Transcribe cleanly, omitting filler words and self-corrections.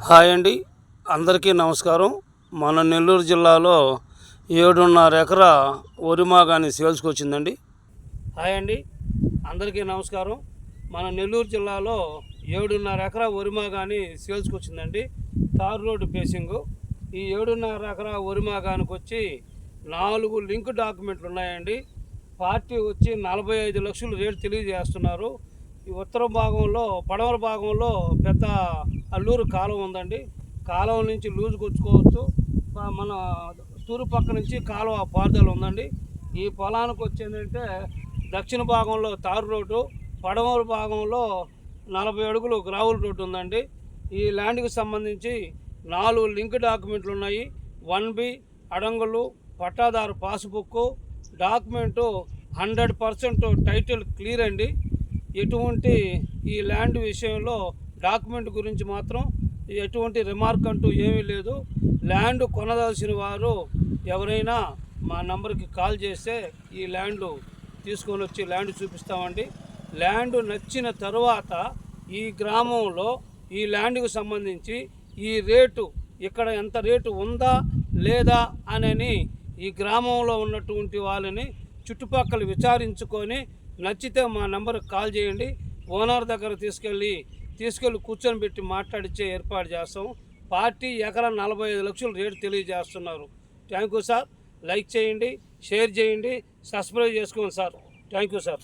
Hi అండి, అందరికీ నమస్కారం. మన నెల్లూరు జిల్లాలో 7.5 ఎకరా వరి మాగాని సేల్స్కి వచ్చిందండి. హాయ్ అండి, అందరికీ నమస్కారం. మన నెల్లూరు జిల్లాలో 7.5 ఎకరా వరి మాగాని సేల్స్కి వచ్చిందండి. Tar road facing. ఈ 7.5 ఎకరా వరి మాగానికి వచ్చి 4 లింక్ డాక్యుమెంట్లు ఉన్నాయండి. పార్టీ వచ్చి 45 లక్షలు రేటు తెలియజేస్తున్నారు. ఈ ఉత్తర భాగంలో, పడమర భాగంలో పెద్ద అల్లూరు కాలువ ఉందండి. కాలువ నుంచి లూజు కొచ్చుకోవచ్చు. మన తూర్పు పక్క నుంచి కాలువ పారుదల ఉందండి. ఈ పొలానికి వచ్చేందంటే దక్షిణ భాగంలో తారు రోడ్డు, పడమర భాగంలో 40 అడుగులు గ్రావుల్ రోడ్డు ఉందండి. ఈ ల్యాండ్కి సంబంధించి 4 లింక్ డాక్యుమెంట్లు ఉన్నాయి. 1B అడంగులు, పట్టాదారు పాస్బుక్, డాక్యుమెంటు 100% టైటిల్ క్లియర్ అండి. ఎటువంటి ఈ ల్యాండ్ విషయంలో డాక్యుమెంట్ గురించి మాత్రం ఎటువంటి రిమార్క్ అంటూ ఏమీ లేదు. ల్యాండ్ కొనదాల్సిన వారు ఎవరైనా మా నంబర్కి కాల్ చేస్తే ఈ ల్యాండ్ తీసుకొని వచ్చి ల్యాండ్ చూపిస్తామండి. ల్యాండ్ నచ్చిన తర్వాత ఈ గ్రామంలో ఈ ల్యాండ్కు సంబంధించి ఈ రేటు ఇక్కడ ఎంత రేటు ఉందా లేదా అని ఈ గ్రామంలో ఉన్నటువంటి వాళ్ళని చుట్టుపక్కల విచారించుకొని నచ్చితే మా నెంబర్కి కాల్ చేయండి. ఓనర్ దగ్గర తీసుకెళ్ళి కూర్చొని పెట్టి మాట్లాడిచ్చే ఏర్పాటు చేస్తాం. పార్టీ ఎకరా 45 లక్షలు రేటు తెలియజేస్తున్నారు. Thank you sir. లైక్ చేయండి, షేర్ చేయండి, సబ్స్క్రైబ్ చేసుకోండి సార్. Thank you sir.